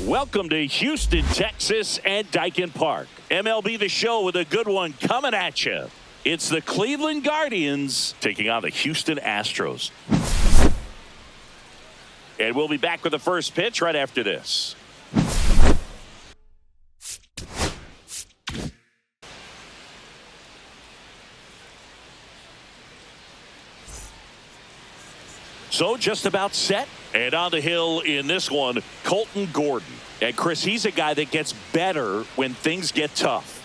Welcome to Houston, Texas and Dyken Park. MLB The Show with a good one coming at you. It's the Cleveland Guardians taking on the Houston Astros. And we'll be back with the first pitch right after this. So just about set. And on the hill in this one, Colton Gordon. And Chris, he's a guy that gets better when things get tough.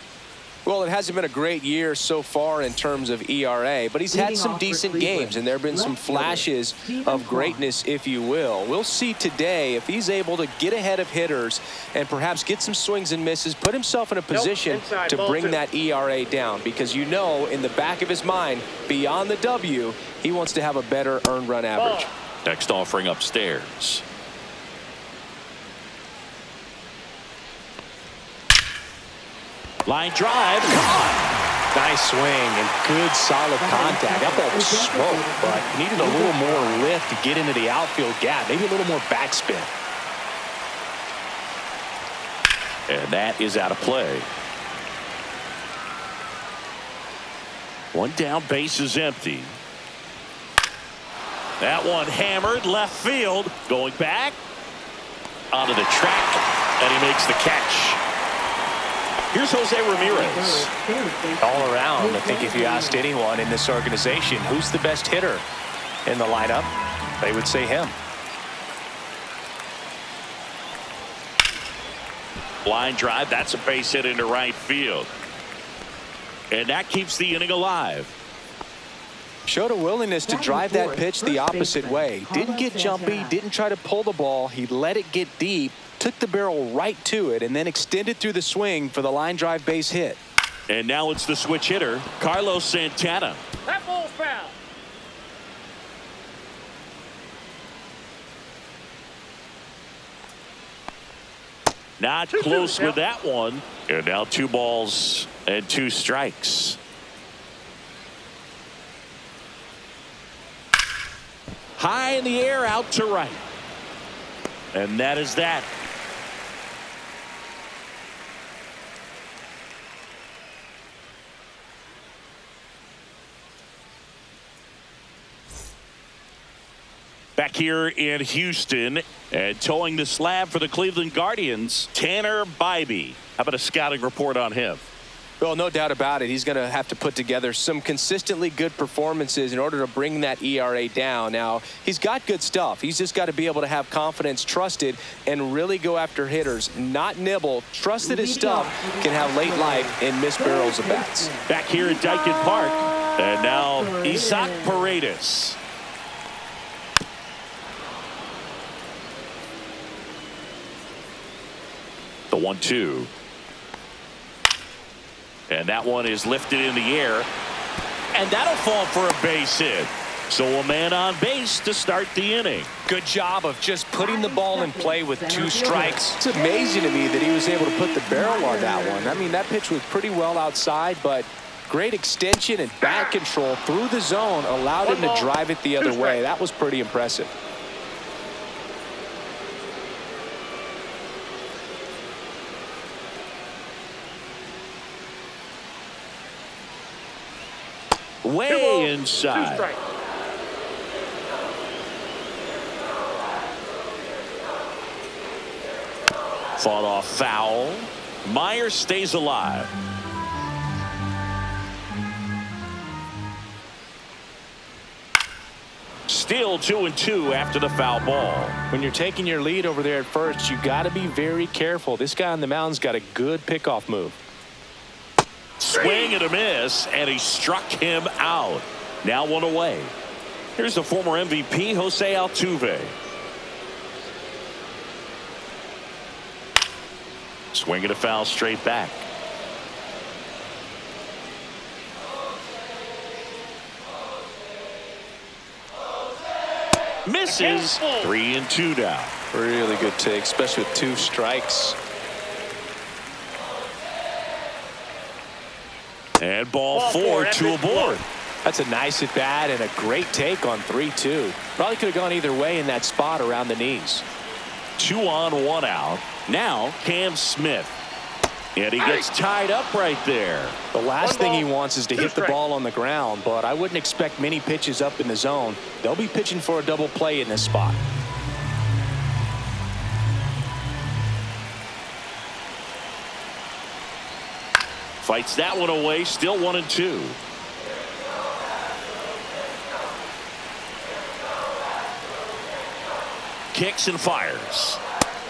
Well, it hasn't been a great year so far in terms of ERA, but he's had some decent games, and there have been some flashes of greatness, if you will. We'll see today if he's able to get ahead of hitters and perhaps get some swings and misses, put himself in a position to bring that ERA down, because you know in the back of his mind, beyond the W, he wants to have a better earned run average. Next offering upstairs. Line drive. Come on. Nice swing and good solid contact. That ball was smoked, but needed a little more lift to get into the outfield gap. Maybe a little more backspin. And that is out of play. One down, base is empty. That one hammered left field. Going back onto the track, and he makes the catch. Here's Jose Ramirez. All around, I think if you asked anyone in this organization who's the best hitter in the lineup, they would say him. Line drive, that's a base hit into right field. And that keeps the inning alive. Showed a willingness to drive that pitch the opposite way. Didn't get jumpy, didn't try to pull the ball. He let it get deep, took the barrel right to it, and then extended through the swing for the line drive base hit. And now it's the switch hitter, Carlos Santana. That ball's foul. Not close with that one. And now 2 balls and 2 strikes. High in the air, out to right. And that is that. Back here in Houston and towing the slab for the Cleveland Guardians, Tanner Bybee. How about a scouting report on him? Well, no doubt about it. He's going to have to put together some consistently good performances in order to bring that ERA down. Now, he's got good stuff. He's just got to be able to have confidence, trusted, and really go after hitters, not nibble. Trust that his stuff can have late life and miss barrels of bats. Back here at Dyken Park, and now Isaac Paredes. The 1-2. And that one is lifted in the air. And that'll fall for a base hit. So a man on base to start the inning. Good job of just putting the ball in play with 2 strikes. It's amazing to me that he was able to put the barrel on that one. I mean, that pitch was pretty well outside, but great extension and bat control through the zone allowed him to drive it the other way. That was pretty impressive. Way inside. Fought off foul. Myers stays alive. Still 2-2 after the foul ball. When you're taking your lead over there at first, you got to be very careful. This guy on the mound's got a good pickoff move. Swing and a miss, and he struck him out. Now 1 away. Here's the former MVP, Jose Altuve. Swing and a foul straight back. Misses. 3-2 now. Really good take, especially with 2 strikes. And ball 4, 2 aboard. That's a nice at bat and a great take on 3-2. Probably could have gone either way in that spot around the knees. 2 on, 1 out. Now Cam Smith. And he gets tied up right there. The last thing he wants is to hit the ball on the ground, but I wouldn't expect many pitches up in the zone. They'll be pitching for a double play in this spot. Fights that one away, still 1-2. Kicks and fires.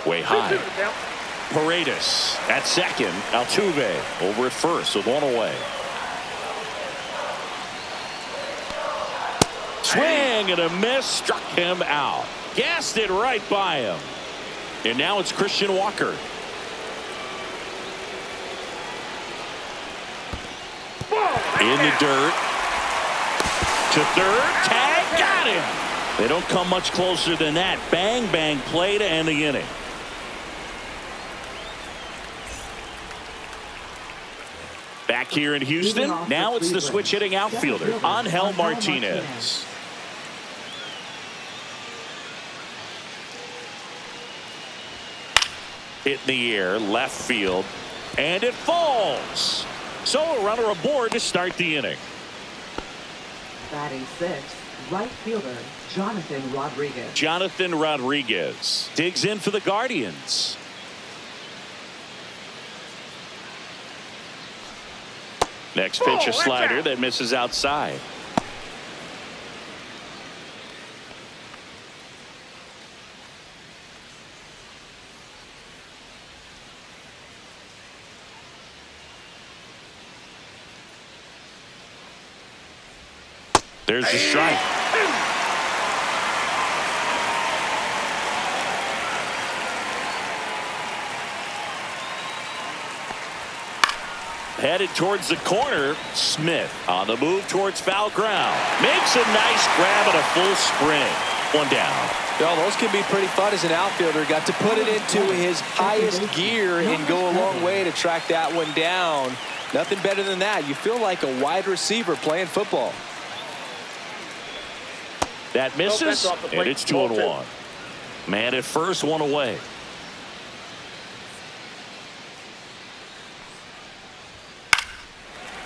Way high. Paredes at second. Altuve over at first with one away. Swing and a miss. Struck him out. Gassed it right by him. And now it's Christian Walker. In the dirt. To third. Tag. Got him. They don't come much closer than that. Bang, bang play to end the inning. Back here in Houston, now it's the switch hitting outfielder, Angel Martinez. Hit in the air, left field, and it falls. So a runner aboard to start the inning. Batting sixth, right fielder, Jonathan Rodriguez. Jonathan Rodriguez digs in for the Guardians. Next pitch, a slider that misses outside. There's the strike. Headed towards the corner. Smith on the move towards foul ground. Makes a nice grab at a full sprint. One down. Well, those can be pretty fun as an outfielder. Got to put it into his highest gear and go a long way to track that one down. Nothing better than that. You feel like a wide receiver playing football. That misses, and it's 2-1. Man at first, one away.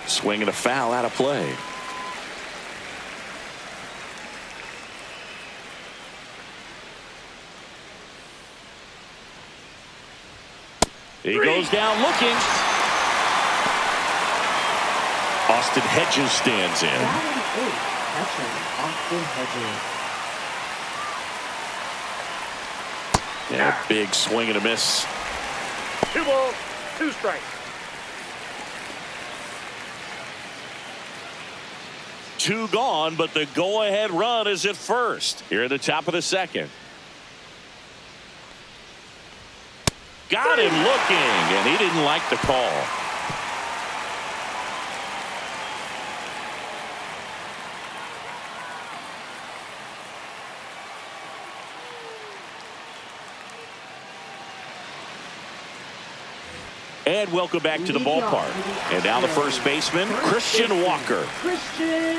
Swinging a foul out of play. He goes down looking. Austin Hedges stands in. Austin Hedges. Yeah, big swing and a miss. 2 balls, 2 strikes. Two gone, but the go-ahead run is at first. Here at the top of the second. Got him looking, and he didn't like the call. And welcome back to the ballpark. And now the first baseman, Christian Walker. Christian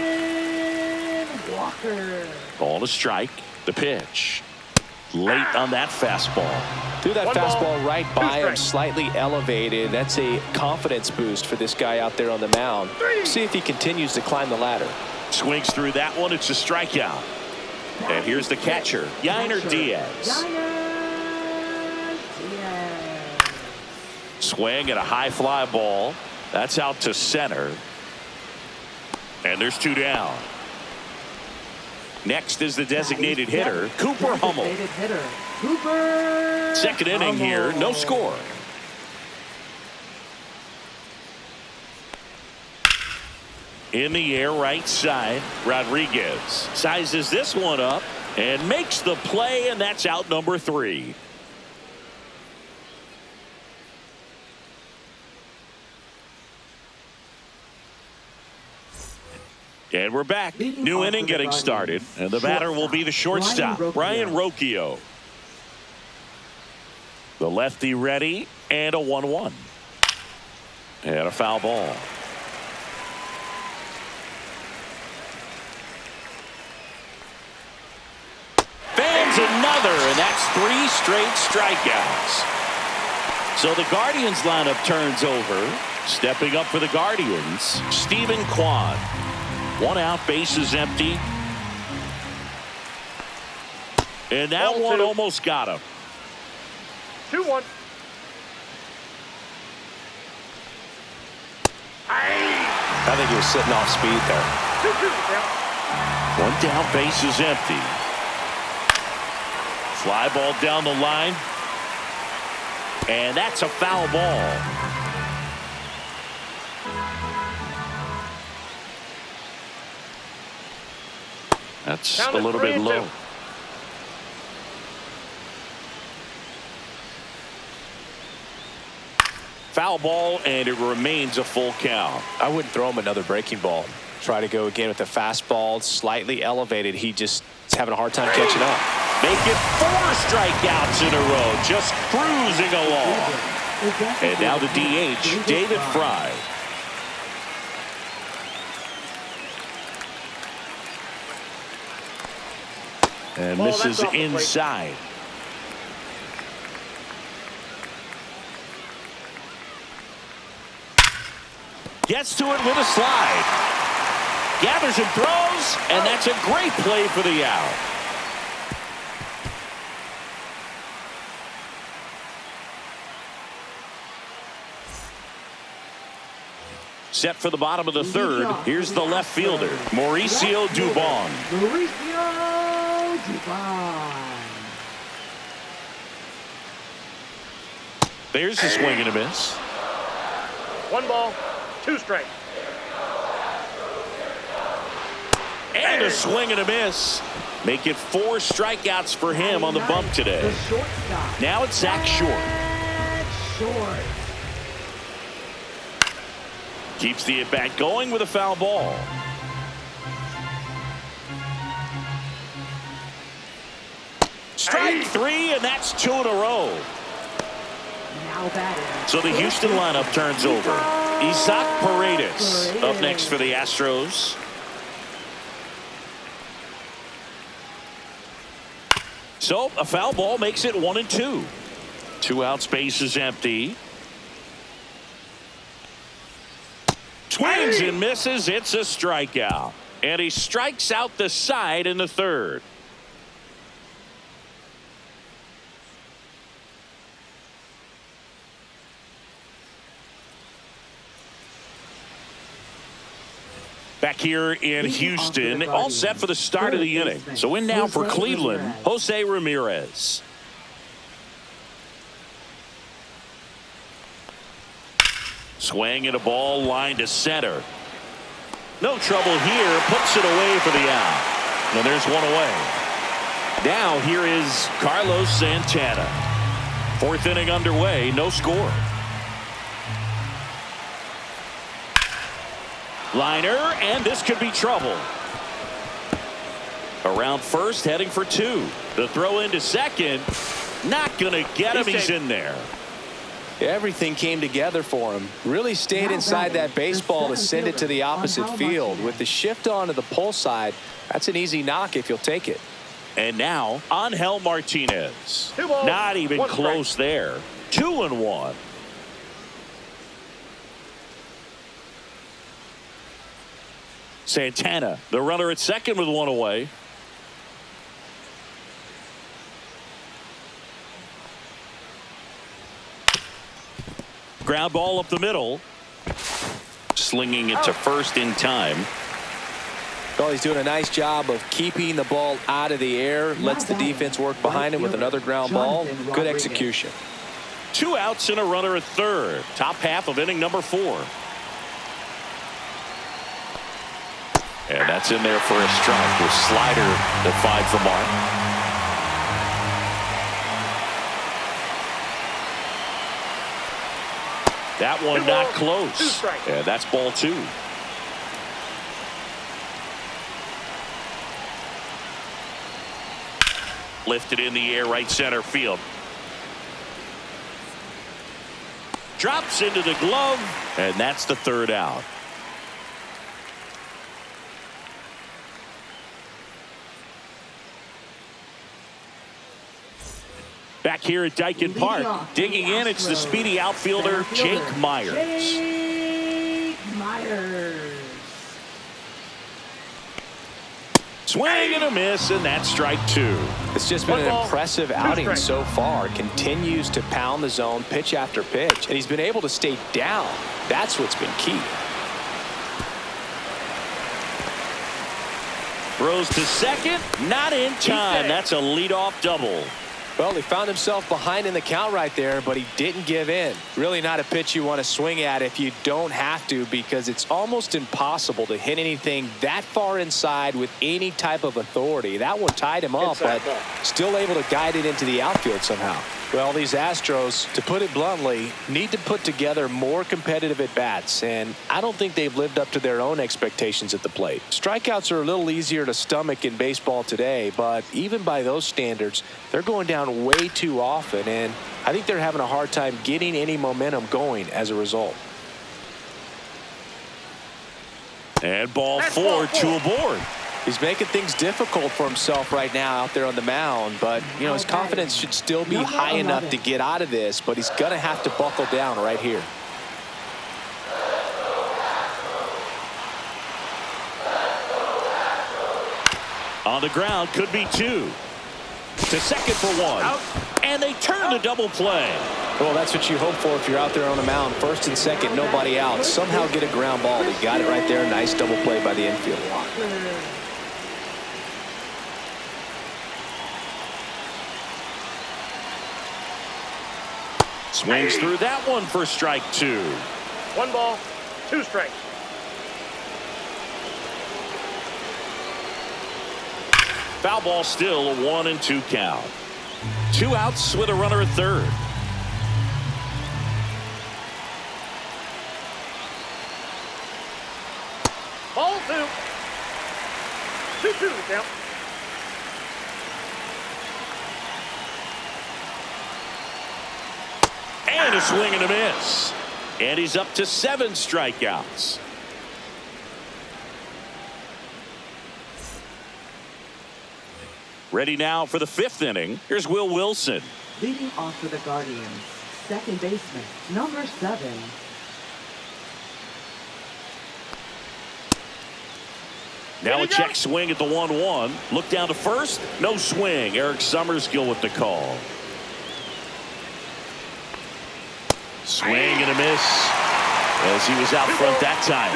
Walker. Ball to strike. The pitch. Late on that fastball. Threw that 1 fastball ball, right 2 by him, strikes. slightly elevated. That's a confidence boost for this guy out there on the mound. See if he continues to climb the ladder. Swings through that one. It's a strikeout. And here's the catcher, Yainer Diaz. Swing and a high fly ball. That's out to center. And there's 2 down. Next is the designated hitter, Cooper Hummel. Second inning here, no score. In the air, right side, Rodriguez sizes this one up and makes the play, and that's out number 3. And we're back. New inning getting started. And the batter will be the shortstop, Brian Rocchio. The lefty ready, and a 1-1. And a foul ball. Fans another, and that's 3 straight strikeouts. So the Guardians lineup turns over. Stepping up for the Guardians, Stephen Kwan. 1 out, bases empty. And that Ball one 2. almost got him. 2-1. I think he was sitting off speed there. 2-2 count. 1 down, bases empty. Fly ball down the line. And that's a foul ball. That's Count a it little 3 bit and low. 2. Foul ball, and it remains a full count. I wouldn't throw him another breaking ball. Try to go again with the fastball, slightly elevated. He just is having a hard time catching up. Make it 4 strikeouts in a row, just cruising along. And now the DH, David Fry. And Ball, misses that's off the plate. inside. Gets to it with a slide. Gathers and throws, and that's a great play for the out. Set for the bottom of the third. Here's the left fielder, Mauricio Dubon. Mauricio Dubon. There's a swing and a miss. 1 ball, 2 strikes. And a swing and a miss. Make it 4 strikeouts for him on the bump today. The shortstop. Now it's Zach Short. Short. Keeps the at-bat going with a foul ball. Strike 3, and that's 2 in a row. Now batting. So the Houston lineup turns over. Isaac Paredes up next for the Astros. So a foul ball makes it 1 and 2. 2 outs, base is empty. Swings and misses. It's a strikeout. And he strikes out the side in the third. Back here in Houston, all set for the start of the inning. So in now for Cleveland, Jose Ramirez. Swing and a ball line to center. No trouble here. Puts it away for the out. And there's 1 away. Now here is Carlos Santana. 4th inning underway. No score. Liner, and this could be trouble. Around first, heading for 2. The throw into second. Not going to get him. He's in there. Everything came together for him. Really stayed inside that baseball to send it to the opposite field. With the shift onto the pull side, that's an easy knock if you'll take it. And now, Angel Martinez. 2 balls, Not even 1 close strike. there. 2 and 1. Santana, the runner at second with 1 away. Ground ball up the middle. Slinging it to first in time. Well, he's doing a nice job of keeping the ball out of the air. Lets the defense work behind him with another ground ball. Good execution. 2 outs and a runner at third. Top half of inning number 4. And that's in there for a strike. The slider that finds the mark. That one not close. And that's ball 2. Lifted in the air, right center field. Drops into the glove, and that's the 3rd out. Back here at Dyken Park, digging in, it's the speedy outfielder, Jake Myers. Jake Myers. Swing and a miss, and that's strike two. It's just been an impressive outing strikes. so far. Continues to pound the zone pitch after pitch, and he's been able to stay down. That's what's been key. Throws to second, not in time. That's a leadoff double. Well, he found himself behind in the count right there, but he didn't give in. Really not a pitch you want to swing at if you don't have to, because it's almost impossible to hit anything that far inside with any type of authority. That one tied him up, but still able to guide it into the outfield somehow. Well, these Astros, to put it bluntly, need to put together more competitive at-bats, and I don't think they've lived up to their own expectations at the plate. Strikeouts are a little easier to stomach in baseball today, but even by those standards, they're going down way too often, and I think they're having a hard time getting any momentum going as a result. And ball four, two aboard. He's making things difficult for himself right now out there on the mound, but, you know, his confidence should still be high enough to get out of this, but he's going to have to buckle down right here. On the ground, could be two. To second for one. Out. And they turn the double play. Well, that's what you hope for if you're out there on the mound. First and second, nobody out. Somehow get a ground ball. They got it right there. Nice double play by the infield. Swings through that one for strike two. 1 ball, 2 strikes. Foul ball, still a 1-2 count. 2 outs with a runner at third. Ball 2. 2-2 count. And a swing and a miss. And he's up to 7 strikeouts. Ready now for the 5th inning. Here's Will Wilson. Leading off for the Guardians, second baseman, number 7. Now a check swing at the 1-1. Look down to first. No swing. Eric Summerskill with the call. Swing and a miss as he was out front that time.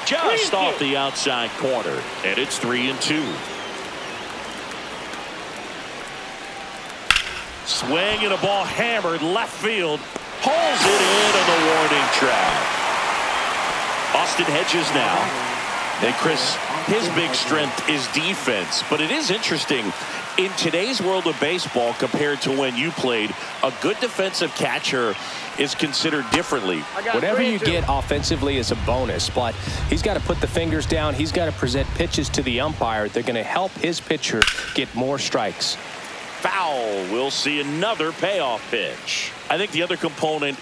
2 strikes. Just off the outside corner, and it's 3-2. Swing and a ball hammered left field. Pulls it in on the warning track. Austin Hedges now. And Chris, his big strength is defense, but it is interesting in today's world of baseball compared to when you played. A good defensive catcher is considered differently. Whatever you get offensively is a bonus, but he's got to put the fingers down. He's got to present pitches to the umpire. They're going to help his pitcher get more strikes. Foul. We'll see another payoff pitch. I think the other component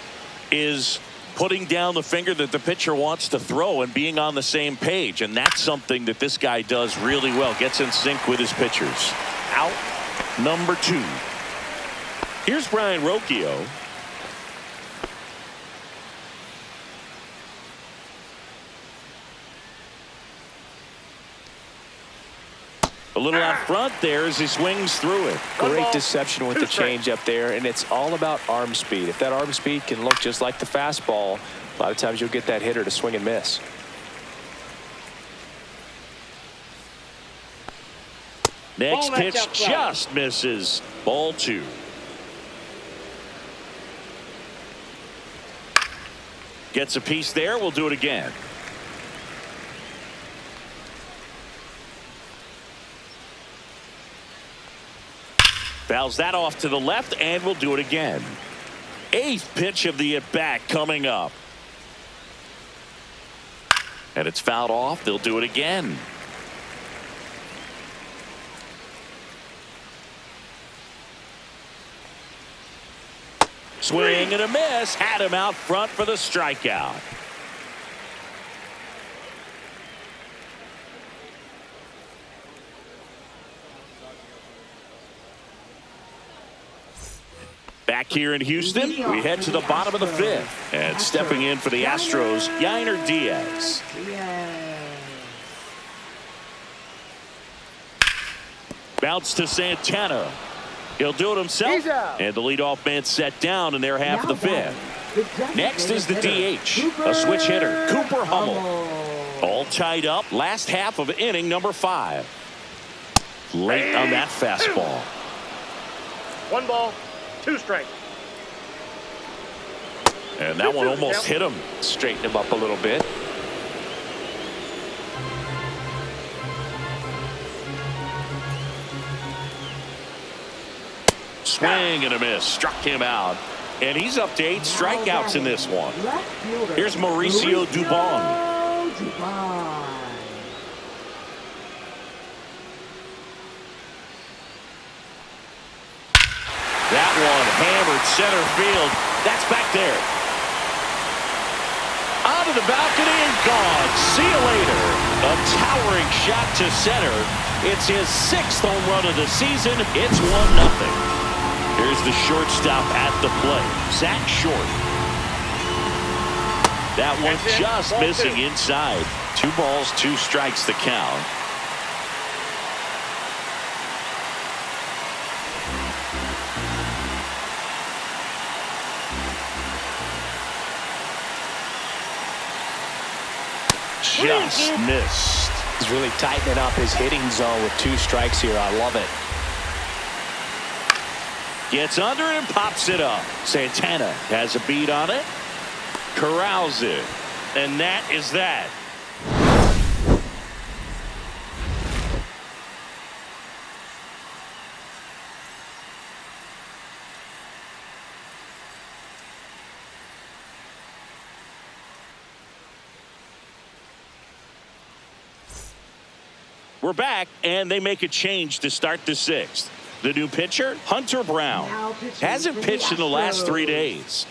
is putting down the finger that the pitcher wants to throw and being on the same page, and that's something that this guy does really well. Gets in sync with his pitchers. Out number 2. Here's Brian Rocchio. A little out front there as he swings through it. Great deception with the change up there, and it's all about arm speed. If that arm speed can look just like the fastball, a lot of times you'll get that hitter to swing and miss. Next pitch just misses. Ball 2. Gets a piece there. We'll do it again. Fouls that off to the left, and we'll do it again. 8th pitch of the at-bat coming up. And it's fouled off. They'll do it again. Swing and a miss. Had him out front for the strikeout. Back here in Houston, we head to the bottom of the fifth. And stepping in for the Astros, Yainer Diaz. Bounce to Santana. He'll do it himself. And the leadoff man set down in their half of the fifth. Next is the DH, a switch hitter, Cooper Hummel. All tied up, last half of inning number 5. Late on that fastball. 1 ball, 2 strikes. And that one almost hit him. Straighten him up a little bit. Swing and a miss. Struck him out. And he's up to 8 strikeouts in this one. Here's Mauricio Dubon. That one hammered center field. That's back there. Onto the balcony and gone. See you later. A towering shot to center. It's his 6th home run of the season. It's 1-0. Here's the shortstop at the plate. Zach Short. That one just missing inside. 2 balls, 2 strikes the count. Just missed. He's really tightening up his hitting zone with 2 strikes here. I love it. Gets under it and pops it up. Santana has a beat on it. Corrals it. And that is that. We're back, and they make a change to start the 6th. The new pitcher, Hunter Brown, hasn't pitched in the last 3 days.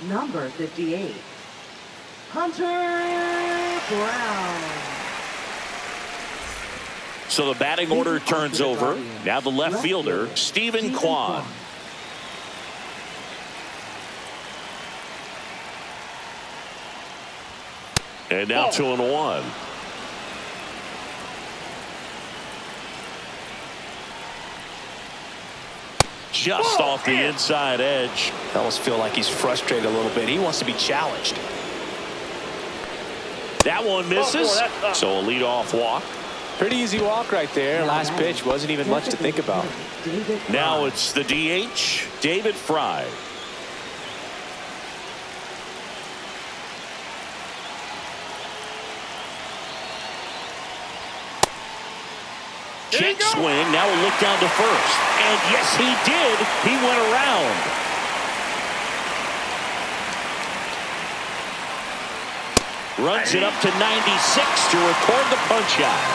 Number 58, Hunter Brown. So the batting order turns over. Now the left fielder, Stephen Kwan. And now 2-1. Just off the inside edge. I almost feel like he's frustrated a little bit. He wants to be challenged. That one misses. So a leadoff walk. Pretty easy walk right there. Last pitch wasn't even much to think about. Now it's the DH, David Fry. Check swing. Now a look down to first. And yes, he did. He went around. Runs it up to 96 to record the punch out.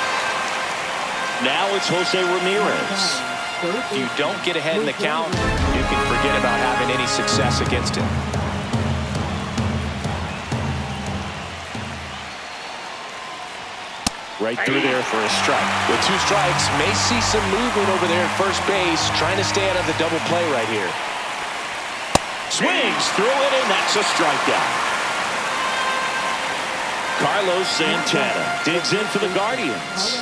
Now it's Jose Ramirez. If you don't get ahead in the count, you can forget about having any success against him. Right through there for a strike. With 2 strikes, may see some movement over there at first base, trying to stay out of the double play right here. Swings through it, and that's a strikeout. Carlos Santana digs in for the Guardians.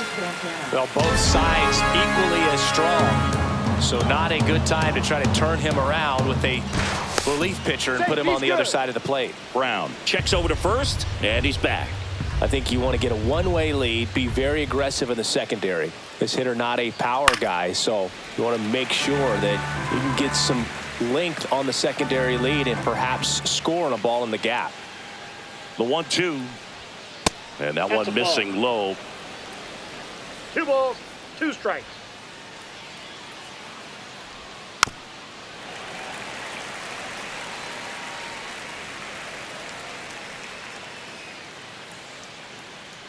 Well, both sides equally as strong, so not a good time to try to turn him around with a relief pitcher and put him on the other side of the plate. Brown checks over to first, and he's back. I think you want to get a one-way lead, be very aggressive in the secondary. This hitter not a power guy, so you want to make sure that you can get some length on the secondary lead and perhaps score on a ball in the gap. The 1-2. And that one missing low. 2 balls, 2 strikes.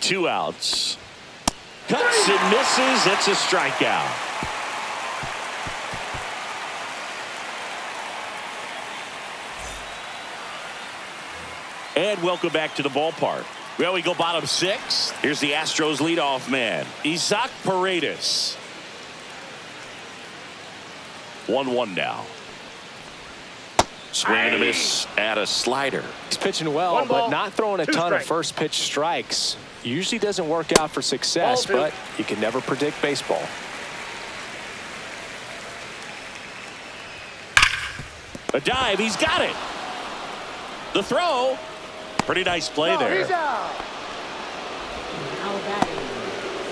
Two outs. Cuts and misses. It's a strikeout. And welcome back to the ballpark. Well, we go bottom 6. Here's the Astros leadoff man, Isaac Paredes. 1-1 now. Swing and a miss at a slider. He's pitching well, One ball, but not throwing a two ton of strikes. first pitch strikes. Usually doesn't work out for success, Ball two. but you can never predict baseball. A dive, he's got it. The throw, pretty nice play there. He's out. Now batting,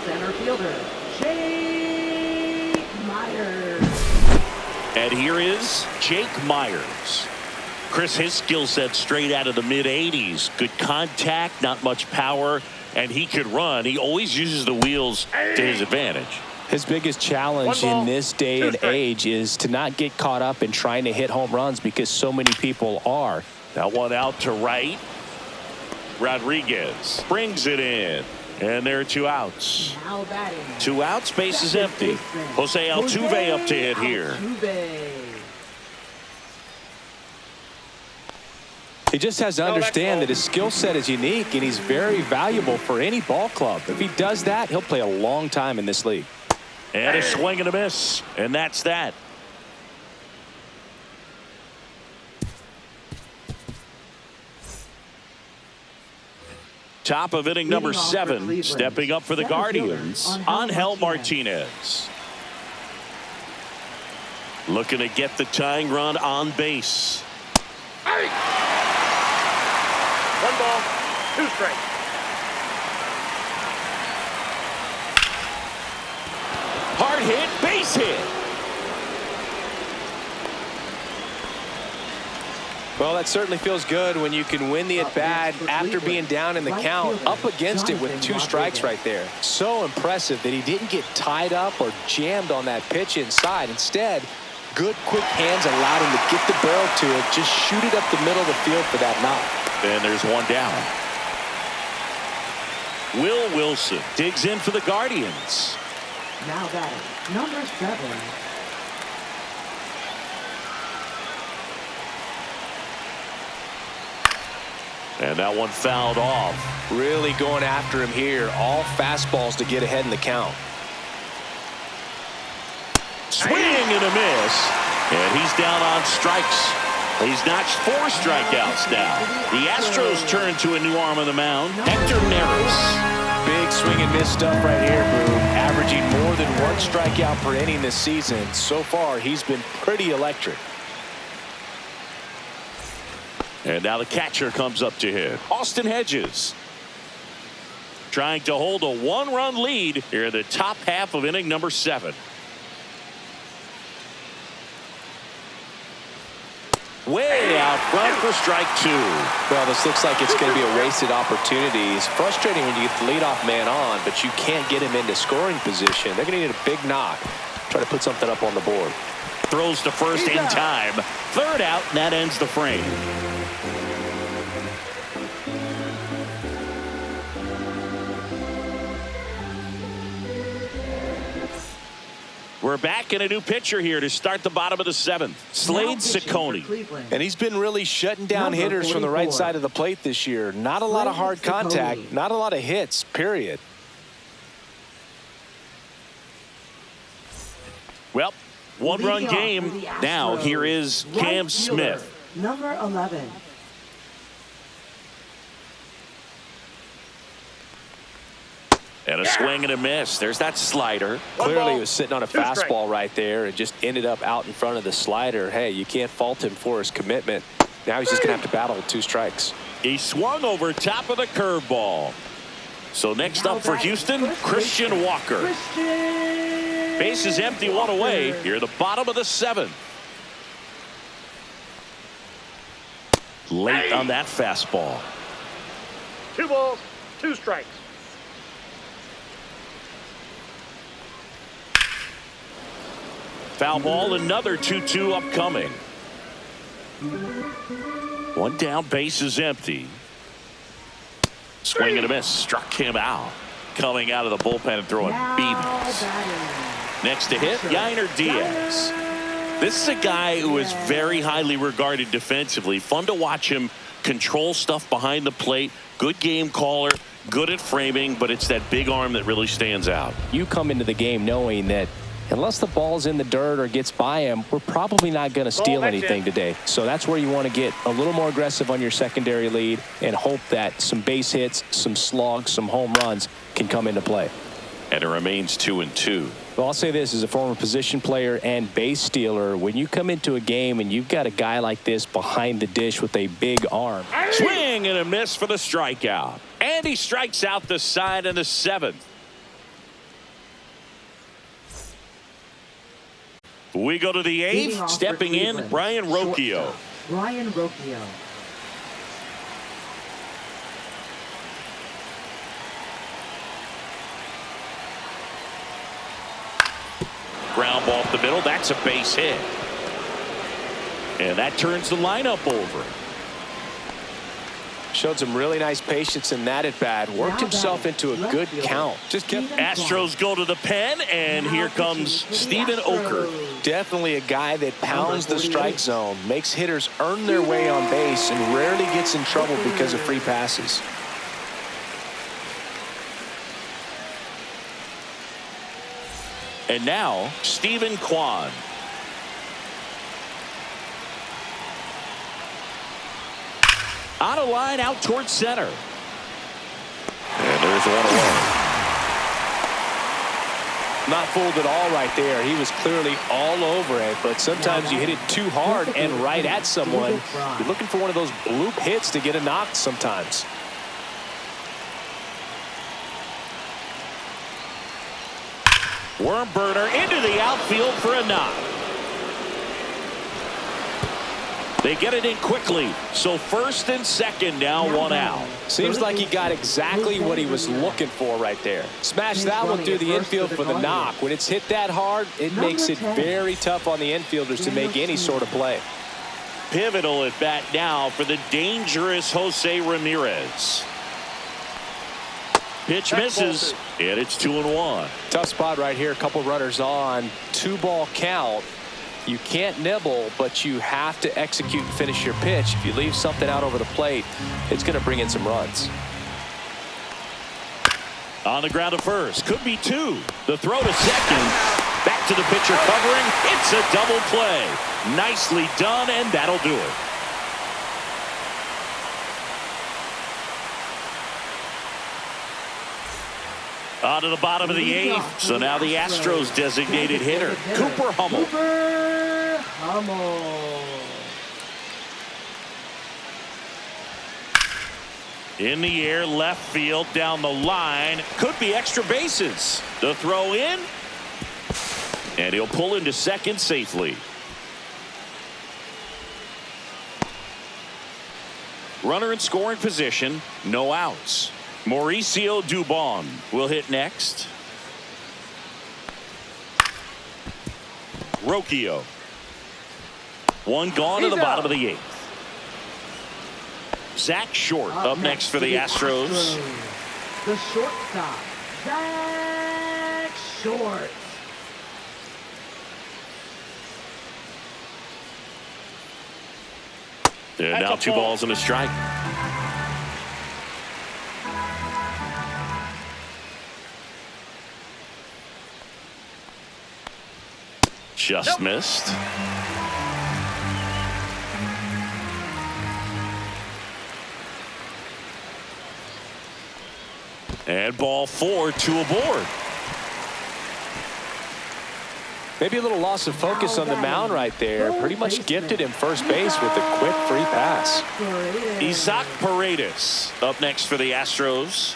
center fielder, Jake Myers. And here is Jake Myers. Chris, his skill set straight out of the mid-80s. Good contact, not much power, and he could run. He always uses the wheels to his advantage. His biggest challenge One ball, in this day two and strikes. age is to not get caught up in trying to hit home runs because so many people are. That one out to right. Rodriguez brings it in. And there are 2 outs. Now batting, 2 outs, base is empty. Jose Altuve up to hit here. Altuve. He just has to understand that his skill set is unique and he's very valuable for any ball club. If he does that, he'll play a long time in this league. And a swing and a miss. And that's that. Top of inning number 7. Stepping up for the Guardians, Angel Martinez. Looking to get the tying run on base. One ball, 2 strikes. Hard hit, base hit. Well, that certainly feels good when you can win the at-bat after being down in the count, up against it with 2 strikes right there. So impressive that he didn't get tied up or jammed on that pitch inside. Instead, good quick hands allowed him to get the barrel to it, just shoot it up the middle of the field for that knock. And there's 1 down. Will Wilson digs in for the Guardians. Now batting, number 7. And that one fouled off. Really going after him here. All fastballs to get ahead in the count. Swing and a miss. And he's down on strikes. He's notched 4 strikeouts now. The Astros turn to a new arm on the mound, Hector Neris. Big swing and miss stuff right here, Boo. Averaging more than 1 strikeout per inning this season. So far, he's been pretty electric. And now the catcher comes up to hit. Austin Hedges. Trying to hold a 1-run lead here in the top half of inning number 7. Way out front for strike 2. Well, this looks like it's going to be a wasted opportunity. It's frustrating when you get the leadoff man on, but you can't get him into scoring position. They're going to need a big knock. Try to put something up on the board. Throws to first in time. 3rd out, and that ends the frame. We're back in a new pitcher here to start the bottom of the 7th. Slade Ciccone. And he's been really shutting down hitters from the right side of the plate this year. Not a lot of hard contact, not a lot of hits, period. Well, 1-run game. Now here is Cam Smith. Number 11. And a swing and a miss. There's that slider. Clearly he was sitting on a 2 strikes. fastball right there and just ended up out in front of the slider. Hey, you can't fault him for his commitment. Now he's just going to have to battle with 2 strikes. He swung over top of the curveball. So next up for Houston, Christian Walker. Base is empty, 1 away. Here at the bottom of the 7th. Late on that fastball. 2 balls, 2 strikes. Foul ball, another 2-2 upcoming. 1 down, base is empty. Swing and a miss, struck him out. Coming out of the bullpen and throwing BBs. Next to hit, Yainer Diaz. This is a guy who is very highly regarded defensively. Fun to watch him control stuff behind the plate. Good game caller, good at framing, but it's that big arm that really stands out. You come into the game knowing that, unless the ball's in the dirt or gets by him, we're probably not going to steal anything today. So that's where you want to get a little more aggressive on your secondary lead and hope that some base hits, some slugs, some home runs can come into play. And it remains 2-2. Well, I'll say this as a former position player and base stealer, when you come into a game and you've got a guy like this behind the dish with a big arm. Swing and a miss for the strikeout. And he strikes out the side in the 7th. We go to the 8th. Stepping in, Brian Rocchio. Brian Rocchio. Ground ball up the middle. That's a base hit. And that turns the lineup over. Showed some really nice patience in that at bat. Worked himself into a good count. Just kept. Astros go to the pen, and here comes Steven Oker. Definitely a guy that pounds the strike zone, makes hitters earn their way on base, and rarely gets in trouble because of free passes. And now, Stephen Kwan. Out of line, out towards center. And there's 1 away. Not fooled at all right there. He was clearly all over it, but sometimes you hit it too hard and right at someone. You're looking for one of those bloop hits to get a knock sometimes. Worm burner into the outfield for a knock. They get it in quickly. So first and second now, 1 out. Seems like he got exactly what he was looking for right there. Smash that one through the infield for the knock. When it's hit that hard, it makes it very tough on the infielders to make any sort of play. Pivotal at bat now for the dangerous Jose Ramirez. Pitch misses, and it's 2-1. Tough spot right here. A couple runners on. 2-ball count. You can't nibble, but you have to execute and finish your pitch. If you leave something out over the plate, it's going to bring in some runs. On the ground to first. Could be 2. The throw to second. Back to the pitcher covering. It's a double play. Nicely done, and that'll do it. On to the bottom of the 8th. So now the Astros designated hitter, Cooper Hummel. Cooper Hummel. In the air, left field, down the line. Could be extra bases. The throw in. And he'll pull into second safely. Runner in scoring position. No outs. Mauricio Dubon will hit next. Rocchio. 1 gone to the bottom of the 8th. Zach Short up next for the Astros. The shortstop, Zach Short. And now 2 balls and a strike. Just missed. And ball 4, 2 aboard. Maybe a little loss of focus on the mound right there. Pretty much gifted him first base with a quick free pass. Isaac Paredes up next for the Astros.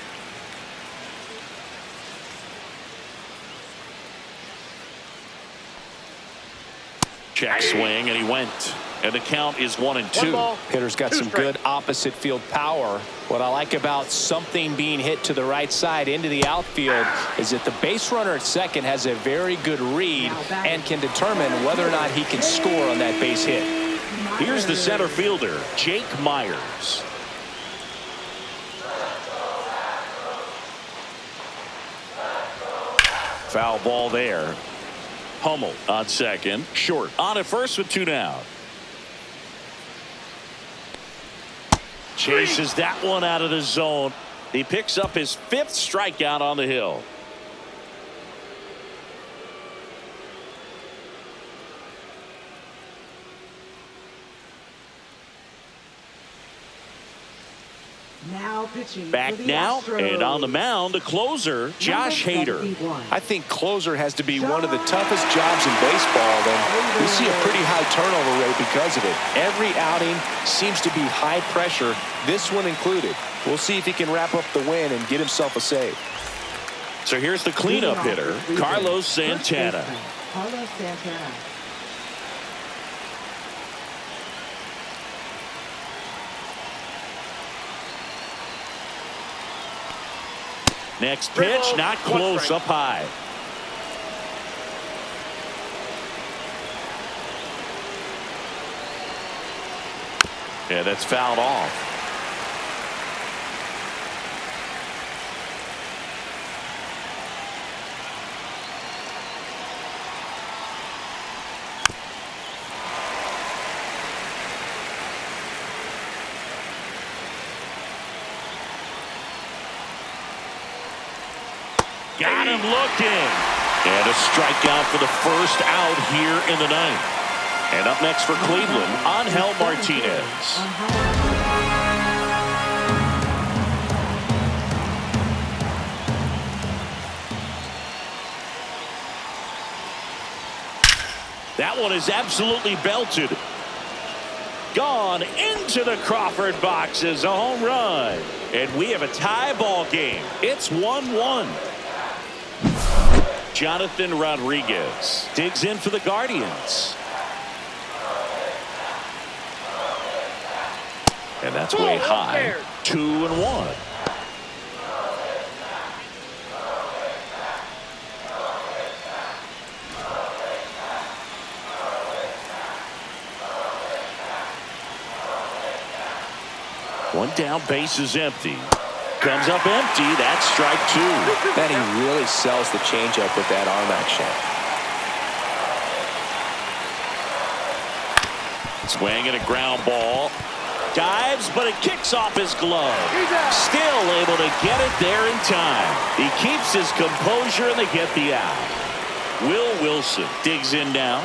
Check swing, and he went. And the count is 1-2. Hitter's got some good opposite field power. What I like about something being hit to the right side into the outfield is that the base runner at second has a very good read and can determine whether or not he can score on that base hit. Here's the center fielder, Jake Myers. Foul ball there. Hummel on second. Short on at first with 2 down. Chases that one out of the zone. He picks up his 5th strikeout on the hill. Now pitching Back for the now, Astros. and on the mound, the closer, Josh Hader. 71. I think closer has to be one of the toughest jobs in baseball, and we see a pretty high turnover rate because of it. Every outing seems to be high pressure, this one included. We'll see if he can wrap up the win and get himself a save. So here's the cleanup hitter, Carlos Santana. Carlos Santana. Next pitch, not close, up high. Yeah, that's fouled off. Got him looking. And a strikeout for the first out here in the ninth. And up next for Cleveland, Angel Martinez. That one is absolutely belted. Gone into the Crawford box is a home run. And we have a tie ball game. It's 1-1. Jonathan Rodriguez digs in for the Guardians. And that's way high. 2-1. One down, base is empty. Comes up empty. That's strike two. Man, he really sells the changeup with that arm action. Swing and a ground ball. Dives, but it kicks off his glove. Still able to get it there in time. He keeps his composure and they get the out. Will Wilson digs in now.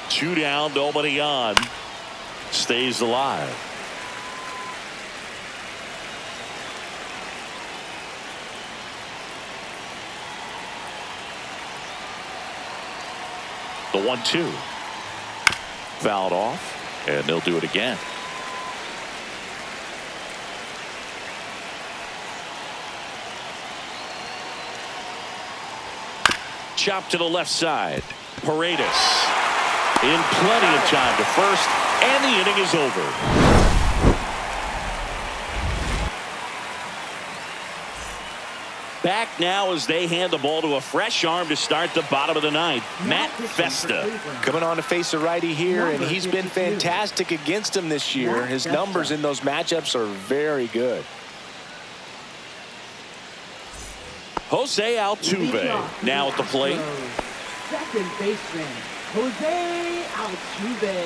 Two down, nobody on. Stays alive. The 1-2. Fouled off, and they'll do it again. Chop to the left side. Paredes. In plenty of time to first, and the inning is over. Back now as they hand the ball to a fresh arm to start the bottom of the ninth. Matt Festa. Coming on to face a righty here, and he's been fantastic against him this year. His numbers in those matchups are very good. Jose Altuve now at the plate. Second baseman, Jose Altuve.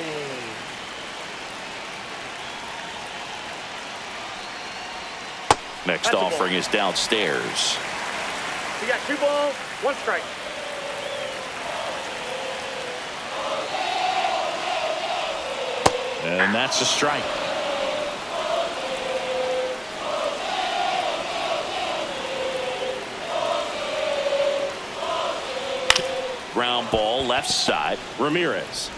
Next offering is downstairs. You got 2 balls, 1 strike. And that's a strike. Ground ball left side. Ramirez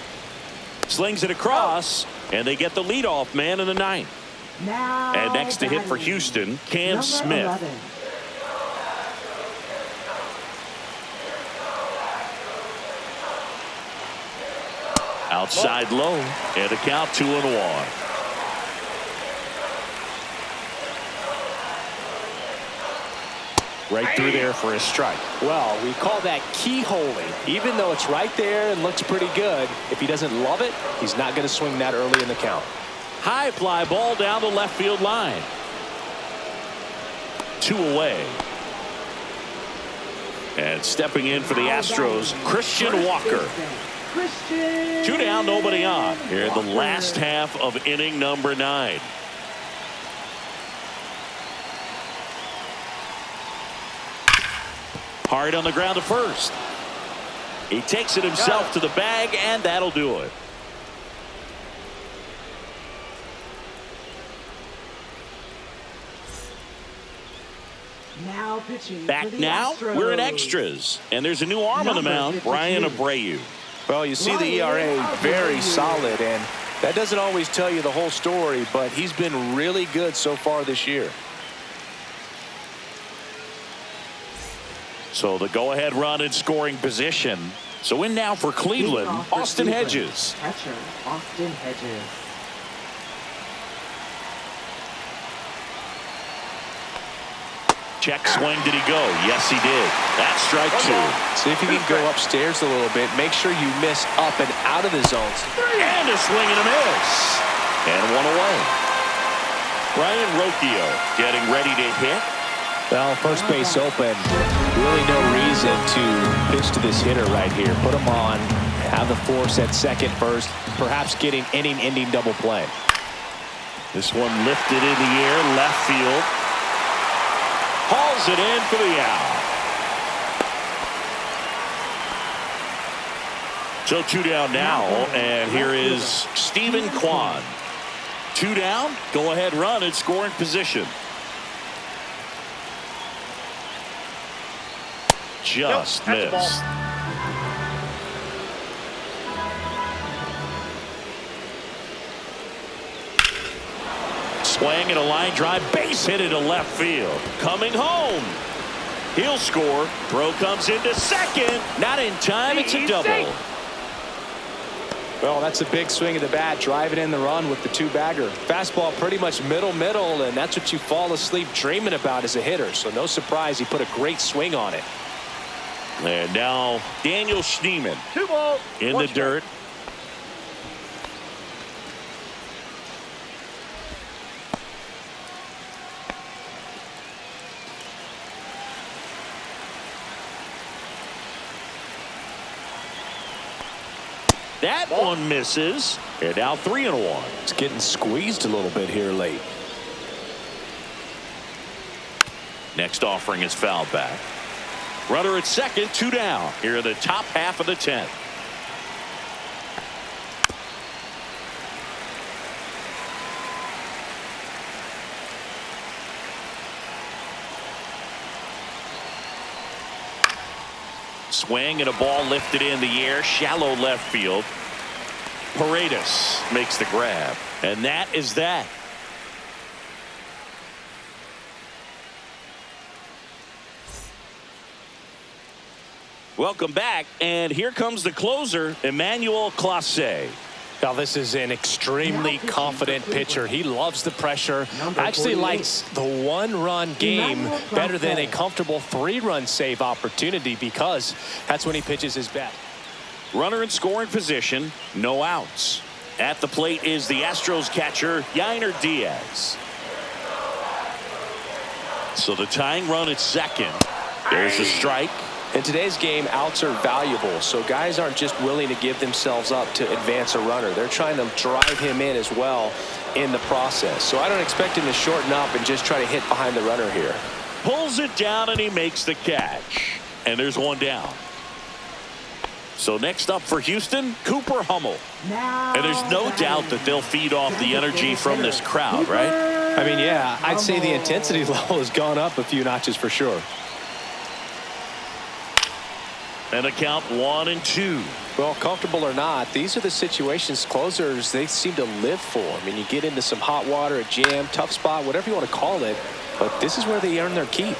slings it across, and they get the leadoff man in the ninth. Now And next to hit for batting, Houston, Cam number Smith. 11. Outside low, and the count 2-1. Right through there for a strike. Well, we call that keyholing. Even though it's right there and looks pretty good, if he doesn't love it, he's not going to swing that early in the count. High fly ball down the left field line. 2 away. And stepping in for the Astros, Christian Walker. 2 down, nobody on here in the last half of inning number 9. Hard on the ground to first. He takes it himself to the bag, and that'll do it. Now pitching Back now, we're in extras, and there's a new arm on the mound, Brian Abreu. Well, you see the ERA very solid, and that doesn't always tell you the whole story, but he's been really good so far this year. So the go-ahead run in scoring position. So in now for Cleveland, Austin Hedges. Catcher, Austin Hedges. Check swing, did he go? Yes, he did. That's strike 2. See if you can go upstairs a little bit. Make sure you miss up and out of the zones. And a swing and a miss. And one away. Brian Rocchio getting ready to hit. Well, first base open. Really no reason to pitch to this hitter right here. Put him on. Have the force at second first. Perhaps getting inning-ending double play. This one lifted in the air, left field. Hauls it in for the out. So 2 down now, and here is Stephen Kwan. 2 down, go ahead run in scoring position. Just missed. Swing and a line drive, base hit into left field. Coming home. He'll score. Throw comes into second. Not in time. It's a double. Well, that's a big swing of the bat, driving in the run with the 2-bagger. Fastball pretty much middle, and that's what you fall asleep dreaming about as a hitter. So no surprise he put a great swing on it. And now Daniel Schneemann 2 balls, in 1 the dirt. That one misses. And now 3-1. It's getting squeezed a little bit here late. Next offering is fouled back. Runner at second, 2 down. Here in the top half of the 10th. Swing and a ball lifted in the air, shallow left field. Paredes makes the grab, and that is that. Welcome back, and here comes the closer, Emmanuel Clase. Now this is an extremely confident pitcher. He loves the pressure. Actually likes the 1-run game better than a comfortable 3-run save opportunity because that's when he pitches his best. Runner in scoring position, no outs. At the plate is the Astros catcher, Yainer Diaz. So the tying run at second. There's a strike. In today's game, outs are valuable, so guys aren't just willing to give themselves up to advance a runner. They're trying to drive him in as well in the process. So I don't expect him to shorten up and just try to hit behind the runner here. Pulls it down and he makes the catch. And there's 1 down. So next up for Houston, Cooper Hummel. And there's no doubt that they'll feed off the energy from this crowd, right? I mean, yeah, I'd say the intensity level has gone up a few notches for sure. And a count 1-2. Well, comfortable or not, these are the situations closers they seem to live for. I mean, you get into some hot water, a jam, tough spot, whatever you want to call it, but this is where they earn their keep.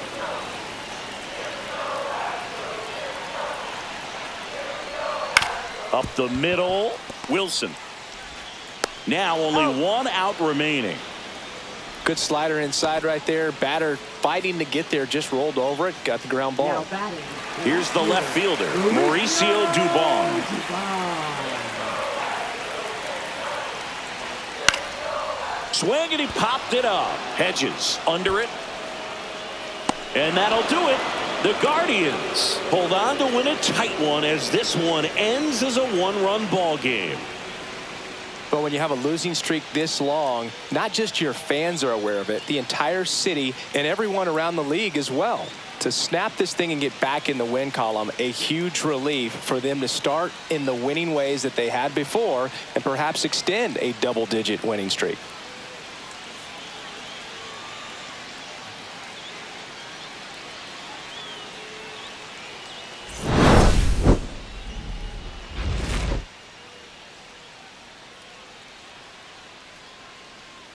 Up the middle, Wilson. Now only 1 out remaining. Good slider inside right there. Batter fighting to get there, just rolled over it, got the ground ball. Here's the left fielder, Mauricio Dubon. Swing and he popped it up. Hedges under it. And that'll do it. The Guardians hold on to win a tight one as this one ends as a one-run ball game. But when you have a losing streak this long, not just your fans are aware of it, the entire city and everyone around the league as well. To snap this thing and get back in the win column, a huge relief for them to start in the winning ways that they had before and perhaps extend a double-digit winning streak.